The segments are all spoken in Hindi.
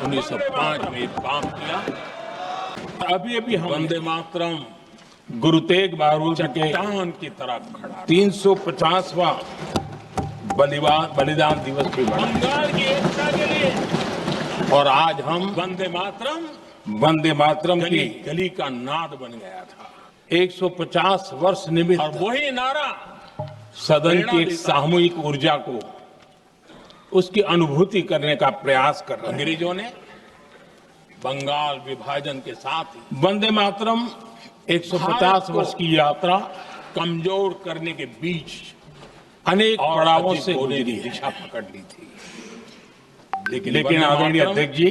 1905 में काम किया। अभी अभी हम वंदे मातरम गुरु तेग बहादुर के चट्टान की तरह खड़ा 350वां बलिदान दिवस भी बंगाल की एकता के लिए, और आज हम वंदे मातरम की गली का नाद बन गया था। 150 वर्ष निमित्त और वही नारा सदन की एक सामूहिक ऊर्जा को, उसकी अनुभूति करने का प्रयास कर रहे हैं। अंग्रेजों ने बंगाल विभाजन के साथ ही वंदे मातरम 150 वर्ष की यात्रा कमजोर करने के बीच अनेक पड़ावों से गुजरी दिशा पकड़ ली थी। लेकिन आदरणीय अध्यक्ष जी,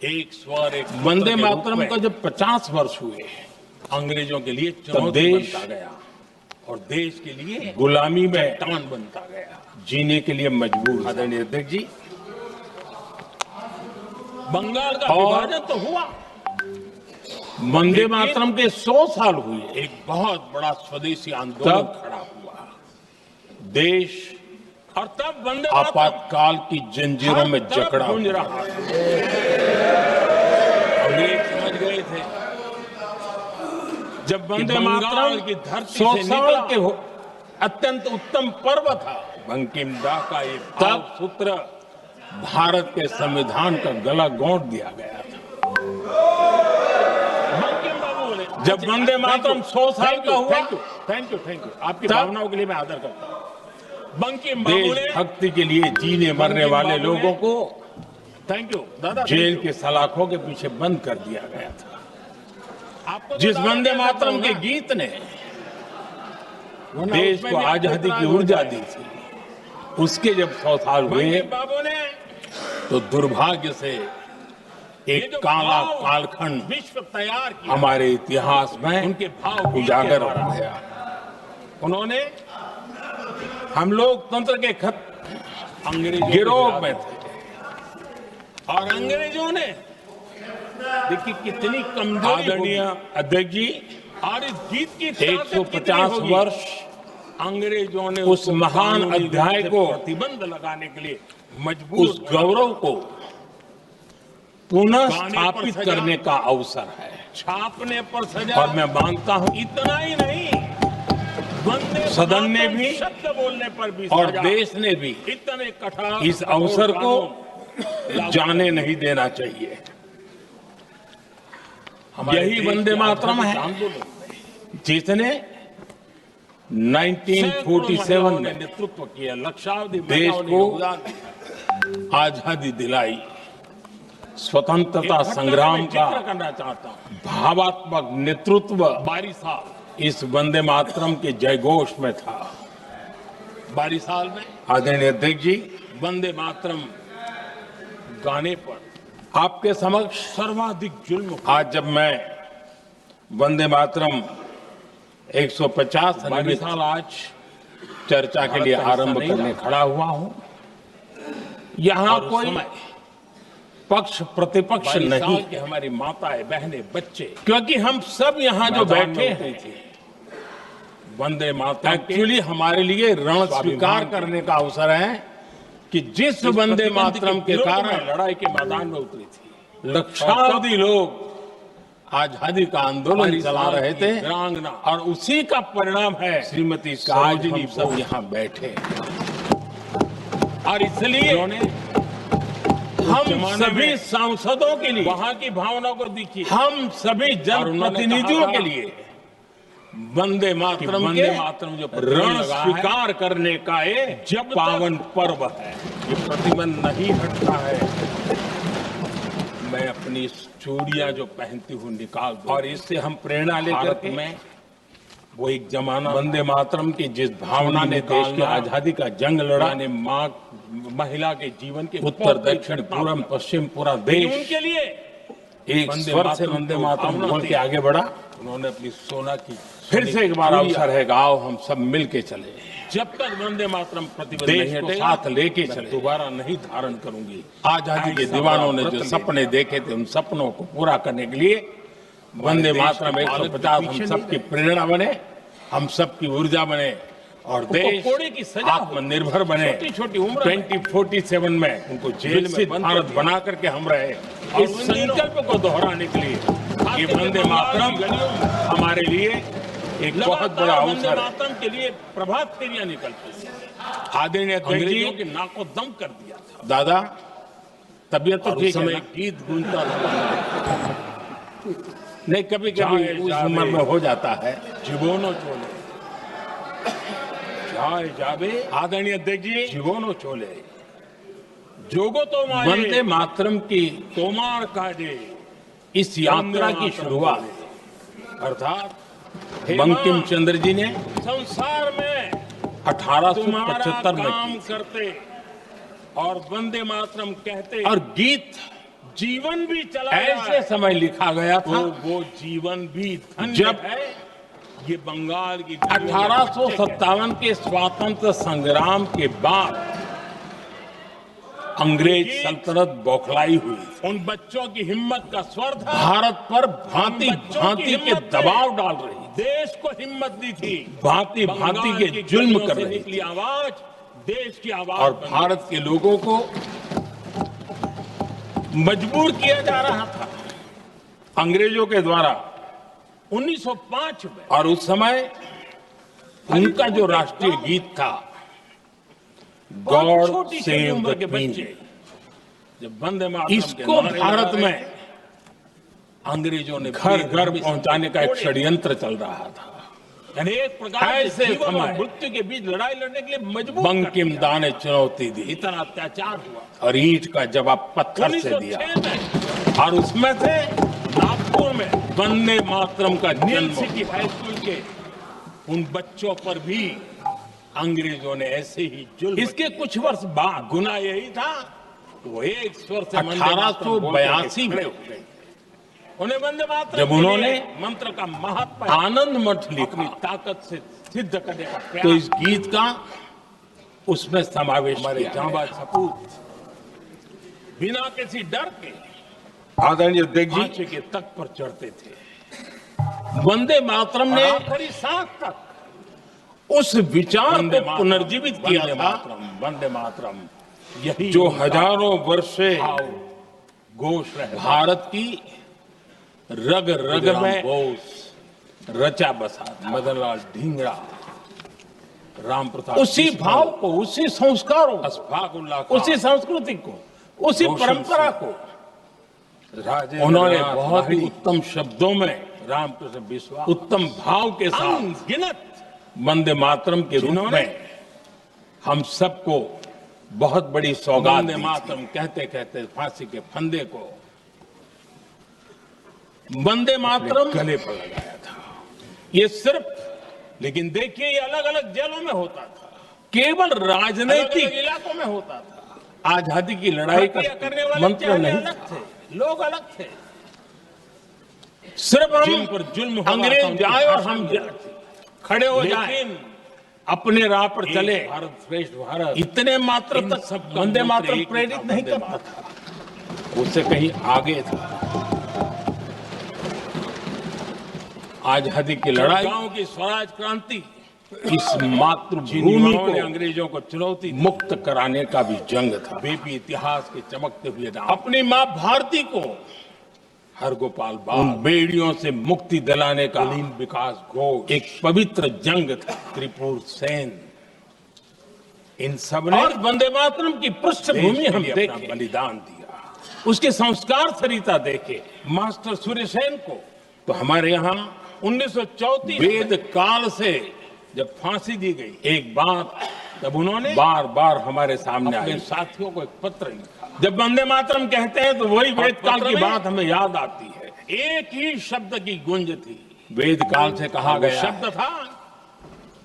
एक स्वर एक वंदे मातरम का जब 50 वर्ष हुए अंग्रेजों के लिए चुनौती बनता गया और देश के लिए गुलामी में चट्टान बनता गया, जीने के लिए मजबूर। आदरणीय अध्यक्ष जी, बंगाल का विभाजन तो हुआ, वंदे मातरम के 100 साल हुए, एक बहुत बड़ा स्वदेशी आंदोलन खड़ा हुआ, देश और तब वंदे आपातकाल की जंजीरों में जकड़ा रहा। अंग्रेज समझ गए थे जब वंदे मातरम की धरती 100 साल के हो अत्यंत उत्तम पर्व था, बंकिम दा का एक तब सूत्र भारत के संविधान का गला घोंट दिया गया था। जब वंदे मातरम 100 साल का हुआ, थैंक यू आपकी भावनाओं के लिए मैं आदर करता हूं। बंकिम बाबू ने भक्ति के लिए जीने मरने वाले लोगों को थैंक यू दादा जेल के सलाखों के पीछे बंद कर दिया गया था। जिस वंदे मातरम के गीत ने देश को आजादी की ऊर्जा दी थी, उसके जब 100 साल हुए तो दुर्भाग्य से एक काला कालखंड विश्व तैयार किया, हमारे इतिहास में उनके भाव उजागर हो गया। उन्होंने हम लोकतंत्र के खत अंग्रेजों गिरोह में थे और अंग्रेजों ने देखिए कितनी कमजोरी। आदरणीय अध्यक्ष जी, और इस गीत की 150 वर्ष अंग्रेजों ने उस महान अध्याय को प्रतिबंध लगाने के लिए मजबूर, उस गौरव को पुनः स्थापित करने का अवसर है। छापने पर सजा, और मैं मानता हूं इतना ही नहीं, सदन ने भी शब्द बोलने पर भी और देश ने भी इतने कठोर इस अवसर को जाने नहीं देना चाहिए। यही वंदे मातरम है जिसने 1947 में नेतृत्व किया, लक्षावधि देश को आजादी दिलाई, स्वतंत्रता संग्राम का करना चाहता हूं भावात्मक नेतृत्व 22 साल इस वंदे मातरम के जयघोष में था। 22 साल में आदरणीय अध्यक्ष जी, वंदे मातरम गाने पर आपके समक्ष सर्वाधिक जुल्म, आज जब मैं वंदे मातरम 150 साल आज चर्चा के लिए आरंभ करने खड़ा हुआ हूं, यहां कोई पक्ष प्रतिपक्ष नहीं कि हमारी माताएं बहनें बच्चे, क्योंकि हम सब यहां जो बैठे हैं वंदे मातरम एक्चुअली हमारे लिए रण स्वीकार करने का अवसर है कि जिस वंदे मातरम के कारण लड़ाई के मैदान में उतरी थी, लक्षावधि लोग आजादी का आंदोलन चला रहे थे, और उसी का परिणाम है श्रीमती सरोजिनी सब यहाँ बैठे। और इसलिए हम सभी सांसदों के लिए वहां की भावना को देखिए, हम सभी जनप्रतिनिधियों के लिए वंदे मातरम जो रण स्वीकार करने का एक जब पावन पर्व है, ये प्रतिबंध नहीं हटता है। मैं अपनी चूड़ियां जो पहनती हूँ निकाल दूं, और इससे हम प्रेरणा लेकर के में वो एक जमाना वंदे मातरम की जिस भावना ने देश की आजादी का जंग लड़ा, ने मां महिला के जीवन के उत्तर दक्षिण पूर्व पश्चिम पूरा देश उनके लिए एक स्वर से वंदे मातरम बोल के आगे बढ़ा। उन्होंने अपनी सोना की फिर से एक बार अवसर है, आओ हम सब मिल के चले। जब तक वंदे मातरम प्रतिबंध नहीं हटेगा, साथ लेके चले, दोबारा नहीं धारण करूंगी। आजादी के दीवानों ने जो सपने देखे थे, उन सपनों को पूरा करने के लिए वंदे मातरम 150 हम सबकी प्रेरणा बने, हम सबकी ऊर्जा बने, और देश कोड़े की सजा आत्मनिर्भर बने। छोटी उम्र 2047 में उनको जेल में भारत बना करके हम रहे, इस संकल्प को दोहराने के लिए ये वंदे मातरम हमारे लिए एक बहुत बड़ा अवसर है। मातरम के लिए प्रभात फेरियां निकलती थी। आदरणीय अंग्रेजों के नाक को दम कर दिया था। दादा तबियत तो ठीक है समय ना? गीत गूंजता था, नहीं कभी कभी उस उम्र में हो जाता है। जीवोनो चोले जाए जावे, आदरणीय अध्यक्ष जी, जीवोनो चोले जोगो तो वंदे मातरम की तोमार काजे इस यात्रा की शुरुआत अर्थात बंकिम चंद्र जी ने संसार में 1875 में काम की करते और वंदे मातरम कहते और गीत जीवन भी चला ऐसे समय लिखा गया था वो जीवन भी धन्य जब है। ये बंगाल की 1857 के स्वातंत्र संग्राम के बाद अंग्रेज सल्तनत बौखलाई हुई, उन बच्चों की हिम्मत का स्वर था। भारत पर भांति बच्चों की भांति के हिम्मत ने दबाव डाल रही, देश को हिम्मत दी थी। भांति भांति बंगाल के की जुल्म गलियों कर से रही निकली थी आवाज देश की आवाज और बन भारत के लोगों को मजबूर किया जा रहा था अंग्रेजों के द्वारा। गई। 1905 में और उस समय उनका जो राष्ट्रीय गीत था गॉड छोटी सेव उम्र द के क्वीन, बच्चे जब वंदे मातरम के इसको नारे भारत लगा रहे में अंग्रेजों ने घर घर पहुंचाने का एक षड्यंत्र चल रहा था। यानी एक प्रकार ऐसे से जीवन और समय मृत्यु के बीच लड़ाई लड़ने के लिए मजबूर बंकिम दा ने चुनौती दी इतना अत्याचार हुआ। और ईंट का जवाब पत्थर से दिया 1906 में और उसमें से नागपुर में वंदे मातरम का नील जन्म सिटी हाई स्कूल के उन बच्चों पर भी अंग्रेजों ने ऐसे ही जुल्म। इसके कुछ वर्ष बाद गुना यही था कि वो एक स्वर से वंदे मातरम बोल करके 1882 खड़े में हो गए। उन्हें वंदे मातरम जब के उन्होंने लिए मंत्र का महत्व आनंद मठ अपनी लिखा ताकत से सिद्ध करने का तो प्रयास इस गीत का उसमें समावेश हमारे किया जांबाज गया। सपूत बिना किसी डर के आदरणीय अध्यक्ष जी, फांसी के तख्त पर चढ़ते थे। वंदे मातरम ने आखिरी सांस तक उस विचार वंदे को मातरम, पुनर्जीवित किया वंदे था मातरम, वंदे मातरम, यही जो उनका हजारों वर्ष से भाव घोष रहे। भारत की रग रग खुदीराम में बोस, रचा बसा था। मदनलाल ढींगरा, राम प्रताप उसी बिस्मिल, भाव को, उसी संस्कारों को, अशफाक उल्लाह खान, उसी संस्कृति को, उसी रोशन परंपरा सिंह, को राजेंद्र उन्होंने नाथ बहुत ही लाहिड़ी, उत्तम शब्दों में, रामकृष्ण बिस्वा, उत्तम भाव के साथ अनगिनत वंदे मातरम के रूप जिन्होंने में हम सबको बहुत बड़ी सौगात वंदे दी थी। मातरम कहते कहते फांसी के फंदे को वंदे मातरम गले पर लगाया था। ये सिर्फ लेकिन देखिए ये अलग अलग जेलों में होता था, केवल अलग राजनीतिक अलग इलाकों में होता था। आजादी की लड़ाई का प्रक्रिया करने वाले मंत्र चेहरे नहीं अलग था। थे, लोग अलग थे। सिर्फ जिन हम पर जुल्म हो रहा था, अंग्रेज उनकी जाए और भाषा हम में अलग थी। खड़े हो जाए, लेकिन अपने राह पर चले, एक भारत श्रेष्ठ भारत इतने मात्र इन तक सब का वंदे मंत्र मातरम एक ही प्रेरित था, नहीं वंदे करता था, उससे कहीं आगे था। आजादी की लड़ाई, गांव की स्वराज क्रांति, इस मातृभूमि जिन्होंने को अंग्रेजों को चुनौती दी, मुक्त कराने का भी जंग था। बेपी इतिहास के चमकते हुए नाम अपनी मां भारती को हरगोपाल उन बाल, बेड़ियों से मुक्ति दिलाने का कुलीन विकास घोष, एक पवित्र जंग था। त्रिपुर सेन, इन सब ने और वंदे मातरम की पृष्ठभूमि हम अपना देखें, बलिदान दिया। उसके संस्कार सरिता देखे, मास्टर सूर्यसेन को तो हमारे यहाँ 1934 वेद काल से जब फांसी दी गई, एक बात तब उन्होंने बार बार हमारे सामने अपने आई। साथियों को एक पत्र लिखा। जब वंदे मातरम कहते हैं तो वही वेद काल पत्र की में बात हमें याद आती है। एक ही शब्द की गूंज थी, वेद काल से कहा वो गया शब्द था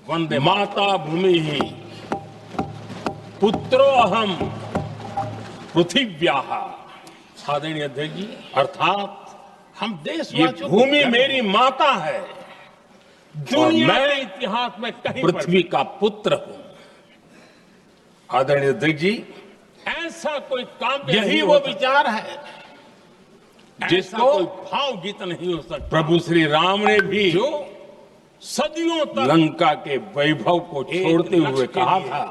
वंदे माता भूमि ही पुत्रो अहम पृथिव्याः। आदरणीय अध्यक्ष जी, अर्थात हम ये देशवासियों को भूमि गर्व मेरी माता है, दुनिया मैं के इतिहास में कहीं पृथ्वी का पुत्र हूं। आदरणीय अध्यक्ष जी, पर ऐसा कोई काम यही नहीं वो होता, विचार है ऐसा जिसको कोई भाव गीत नहीं हो सकता प्रभु श्री राम ने भी जो सदियों तक लंका के वैभव को छोड़ते हुए लक्ष्य के कहा लिए था,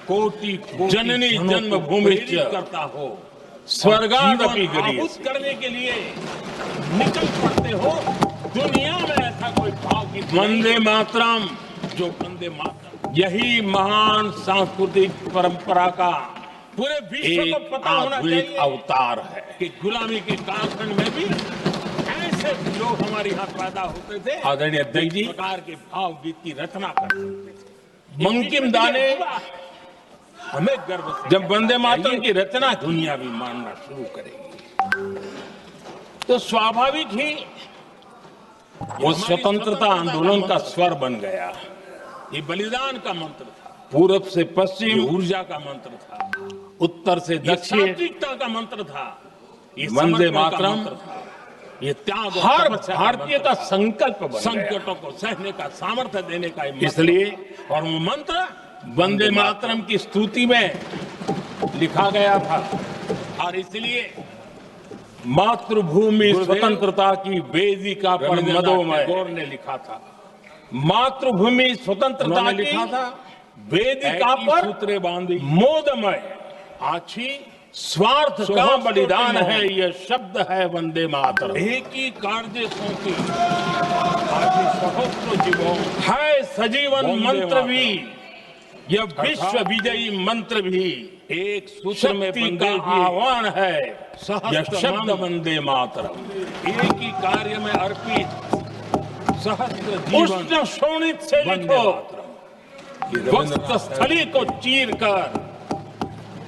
कोटि जननी जनों को जन्मभूमि प्रेरित करता हो, स्वर्गादपि जीवन गरीयसी। आहुत करने के लिए निकल पड़ते हो। दुनिया में ऐसा कोई भाव की वंदे मातरम, जो वंदे मातरम यही महान सांस्कृतिक परंपरा का पूरे विश्व को एक पता होना आधुनिक चाहिए अवतार है। कि गुलामी के कालखंड में भी ऐसे लोग हमारे यहाँ पैदा होते थे, आदरणीय अध्यक्ष जी, इस प्रकार के भाव गीत की रचना कर सकते थे। बंकिम दा ने हमें गर्व से जब वंदे मातरम की रचना की, दुनिया भी मानना शुरू करेगी, तो स्वाभाविक ही वो स्वतंत्रता आंदोलन का स्वर बन गया। ये बलिदान का मंत्र था, पूरब से ये पश्चिम, ऊर्जा का मंत्र था, उत्तर से ये दक्षिण, सात्विकता का मंत्र था, ये वंदे समर्पण का मातरम मंत्र था, ये त्याग और हर तपस्या भारतीय मंत्र का था। संकल्प बन गया। संकटों को सहने का सामर्थ्य देने का ये मंत्र इसलिए था। और वो मंत्र वंदे मातरम की स्तुति में लिखा गया था, और इसलिए मातृभूमि गुरुदेव स्वतंत्रता की वेदिका पर रविंद्रनाथ मदोमय। टैगोर ने लिखा था, मातृभूमि स्वतंत्रता उन्होंने की लिखा था, वेदिका ऐकी पर सूत्रे बांधी मोदमय। आछी स्वार्थ का सोहम बलिदान स्तुति है, यह शब्द है वंदे मातरम। एक ही कार्य सौंपी आछी सहस्त्र जीवों है सजीवन वंदे मंत्र मातरम। भी, यह विश्व विजयी मंत्र भी, एक सूत्र में शक्ति बंधे का हुए आह्वान है, सहस्त्र यह शब्द मन। वंदे मातरम। एक ही कार्य में अर्पित सहस्त्र जीवन उष्ण शोणित से वंदे लिखो, मातरम। ये वक्त रविंद्रनाथ स्थली को चीर कर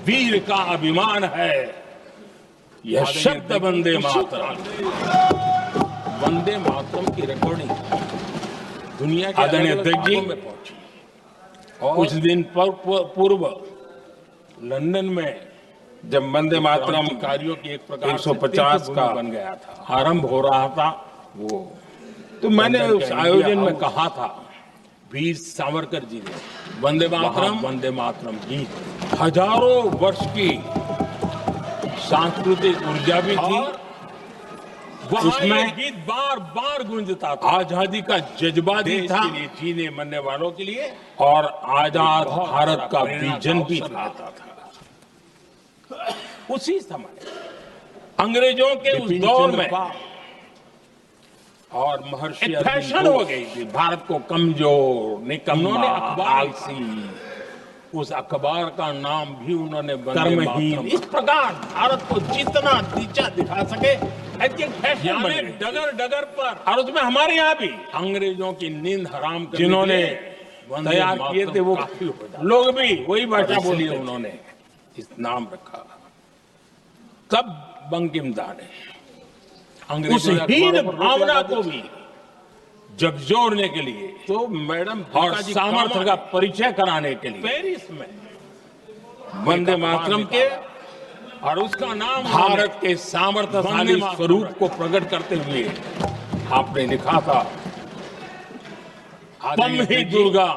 वीर का अभिमान है, यह आदरणीय शब्द वंदे उसी मातरम। वंदे मातरम की रिकॉर्डिंग दुनिया के आदरणीय अलग-अलग अध्यक्ष जी, भागों में पहुंची और कुछ दिन पूर्व लंदन में जब वंदे मातरम कार्यों की एक प्रकार से 150 तीर्थभूमि का बन गया था, आरंभ हो रहा था, वो तो मैंने लंदन उस के आयोजन इंडिया में हाउस कहा था, वीर सावरकर जी ने वंदे वहां मातरम वंदे मातरम गीत हजारों वर्ष की सांस्कृतिक ऊर्जा भी थी, और वहां उसमें ये गीत बार बार गूंजता था, आजादी का जज्बा भी देश था के लिए जीने मरने वालों के लिए और आजाद बहुत भारत बड़ा का प्रेरणा विजन भी अवसर था। रहता था। उसी समय अंग्रेजों के उस बिपिन दौर चंद्र में पाल और महर्षि एक अरविंद फैशन हो घोष, गई थी भारत को कमजोर, निकम्मा, उन्होंने अखबार आलसी, उस अखबार का नाम भी उन्होंने वंदे कर्महीन, मातरम इस प्रकार भारत को जितना नीचा दिखा सके ऐसी एक फैशन बन यानी गई। डगर डगर पर और उसमें हमारे यहाँ भी अंग्रेजों की नींद हराम करने जिन्होंने के लिए वंदे तैयार मातरम किए थे वो काफी हो जाता। लोग भी वही भाषा इसलिए बोलते थे। उन्होंने इस नाम रखा। तब बंकिम दा ने उस अंग्रेजों के हीन अखबारों पर रोक भावना लगा को दी। भी झकझोरने के लिए तो मैडम और भिकाजी सामर्थ्य कामा का परिचय कराने के लिए पेरिस में वंदे एक अखबार मातरम के निकाला और उसका नाम भारत के सामर्थ्यशाली वंदे मातरम स्वरूप को प्रकट करते हुए आपने लिखा था, पम ही दुर्गा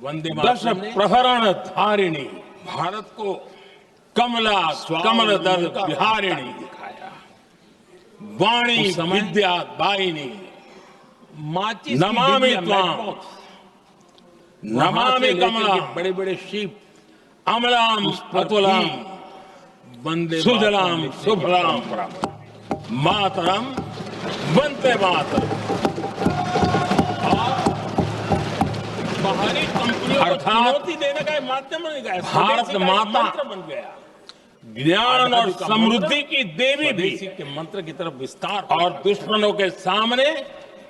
वंदे दश मातरम ने प्रहरण धारिणी भारत को कमला कमल दल बिहारिणी दिखाया। वाणी उस समय विद्या दायिनी माचिस नमामि की डिबिया, त्वाम, मैचबॉक्स, नमामि कमला बड़े बड़े शीप अमलाम पतुलाम वंदे सुजलाम मातरम लिखने की शुभलाम परंपरा। मातरम वंदे मातरम। बाहरी कंपनियों को अर्थात चुनौती देने का एक माध्यम बन गया, भारत स्वदेशी का एक माता मंत्र बन गया, ज्ञान और आजादी का समृद्धि मंत्र, की देवी भी स्वदेशी के मंत्र की तरफ विस्तार और दुश्मनों के सामने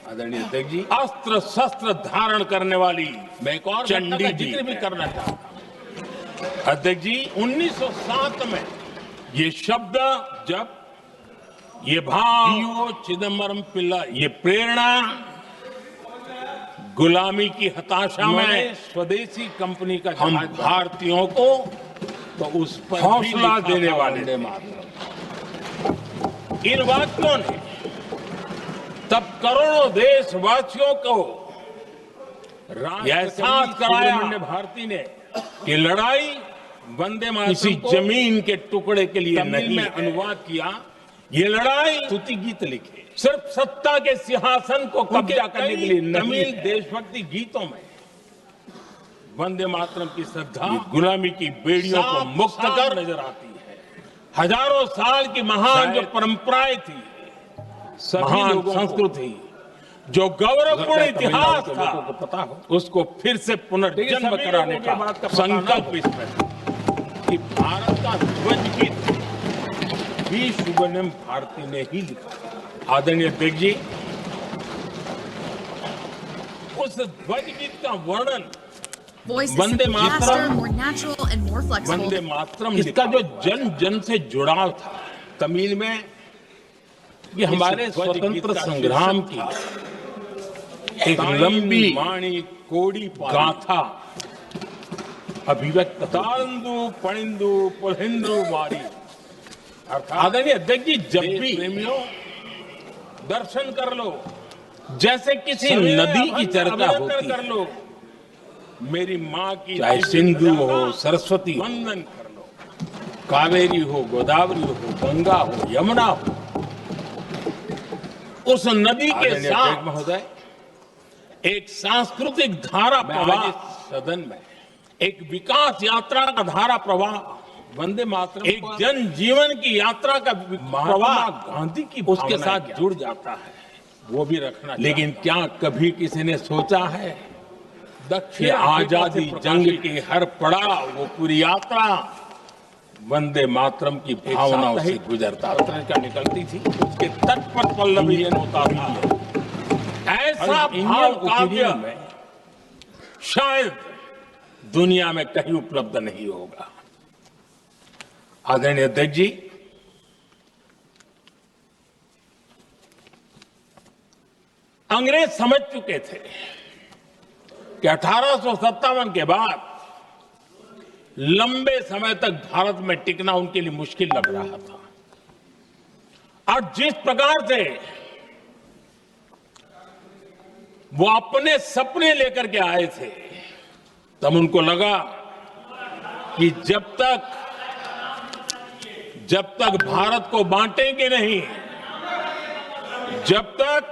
आदरणीय अध्यक्ष जी, अस्त्र शस्त्र धारण करने वाली मैं एक और घटना चंडी का जी जिक्र भी है। करना चाहता हूं। अध्यक्ष जी 1907 में ये शब्द जब ये भाव डीओ चिदम्बरम पिल्ला ये प्रेरणा गुलामी की हताशा में में स्वदेशी कंपनी का हम जहाज बना, भारतीयों को तो उस पर हौसला भी लिखा देने था वाले वंदे थे। मातरम। इन वाक्यों ने तब करोड़ों देशवासियों को ये एहसास कराया सुब्रमण्य भारती ने कि लड़ाई वंदे किसी मातरम को जमीन के टुकड़े के लिए तमिल नहीं में है। अनुवाद किया, ये लड़ाई स्तुति गीत लिखे, सिर्फ सत्ता के सिंहासन को कब्जा करने के लिए नहीं तमिल है। देशभक्ति गीतों में वंदे मातरम की श्रद्धा ये गुलामी की बेड़ियों को साफ मुक्त साफ कर नजर आती है। हजारों साल की महान जो शायद परंपराएं थी, सभी महान लोगों को संस्कृति, जो गौरवपूर्ण इतिहास के था, लोगों को पता हो, उसको फिर से पुनर्जन्म सभी कराने लोगों की बात का का पता ना संकल्प हो। इसमें था। कि भारत का ध्वज गीत भी शुभनम भारती ने ही लिखा। आदरणीय अध्यक्ष जी, उस ध्वज गीत का वर्णन Voices Vande simply faster, Mataram, more natural, and more flexible. Vande Mataram इसका लिखा जो जन जन से जुड़ाव था, तमिल में ये हमारे इस ध्वज गीत स्वतंत्र का संग्राम शीर्षक की एक लंबी माणी कोड़ी गाथा अभिव्यक्त था। तांदु पणिंदु पुलहिंदु वारी, अर्थात आदरणीय अध्यक्ष जी, जब देश भी प्रेमियों दर्शन कर लो, जैसे किसी सवेरे नदी की चर्चा अभिनंदन होती कर है, लो, मेरी माँ की चाहे दिव्य सिंधु ध्वजा हो, का सरस्वती हो, वंदन कर लो। कावेरी हो, गोदावरी हो, गंगा हो, यमुना हो, उस नदी के आदरणीय अध्यक्ष साथ महोदय, एक सांस्कृतिक धारा मैं आज प्रवाह, इस सदन में एक विकास यात्रा का धारा प्रवाह, वंदे मातरम एक जन जीवन की यात्रा का महात्मा प्रवाह गांधी की उसके भावनाएं साथ क्या जुड़ जाता है। वो भी रखना लेकिन क्या कभी किसी ने सोचा है कि दक्षिण आजादी जंग के हर पड़ाव, वो पूरी यात्रा वंदे मातरम की भावनाओं से गुजरता था। का निकलती थी, उसके तट पर पल्लवित होता था। ऐसा भाव काव्य में शायद दुनिया में कहीं उपलब्ध नहीं होगा। आदरणीय अध्यक्ष जी, अंग्रेज समझ चुके थे कि 1857 के बाद लंबे समय तक भारत में टिकना उनके लिए मुश्किल लग रहा था। और जिस प्रकार से वो अपने सपने लेकर के आए थे, तब उनको लगा कि जब तक भारत को बांटेंगे नहीं, जब तक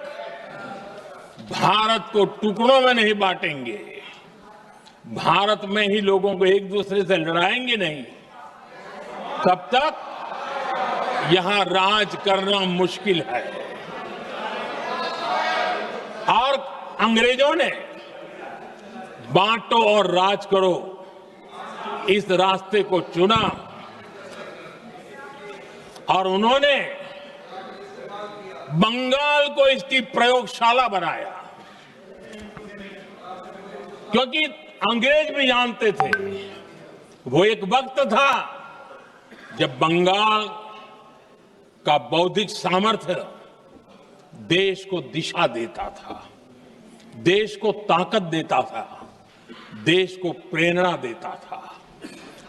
भारत को टुकड़ों में नहीं बांटेंगे, भारत में ही लोगों को एक दूसरे से लड़ाएंगे नहीं, तब तक यहां राज करना मुश्किल है। और अंग्रेजों ने बांटो और राज करो इस रास्ते को चुना और उन्होंने बंगाल को इसकी प्रयोगशाला बनाया, क्योंकि अंग्रेज भी जानते थे वो एक वक्त था जब बंगाल का बौद्धिक सामर्थ्य देश को दिशा देता था, देश को ताकत देता था, देश को प्रेरणा देता था।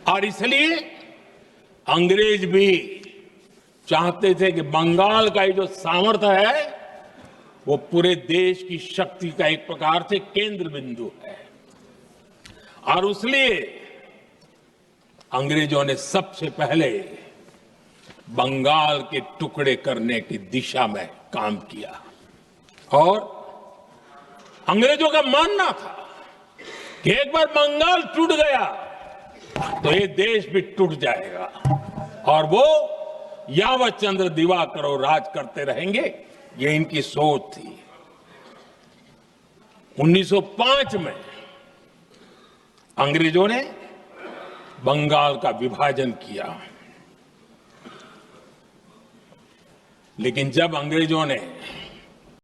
और इसलिए अंग्रेज भी चाहते थे कि बंगाल का ये जो सामर्थ्य है वो पूरे देश की शक्ति का एक प्रकार से केंद्र बिंदु है। और इसलिए अंग्रेजों ने सबसे पहले बंगाल के टुकड़े करने की दिशा में काम किया। और अंग्रेजों का मानना था कि एक बार बंगाल टूट गया तो ये देश भी टूट जाएगा और वो यावत चंद्र दिवाकरो राज करते रहेंगे, ये इनकी सोच थी। 1905 में अंग्रेजों ने बंगाल का विभाजन किया, लेकिन जब अंग्रेजों ने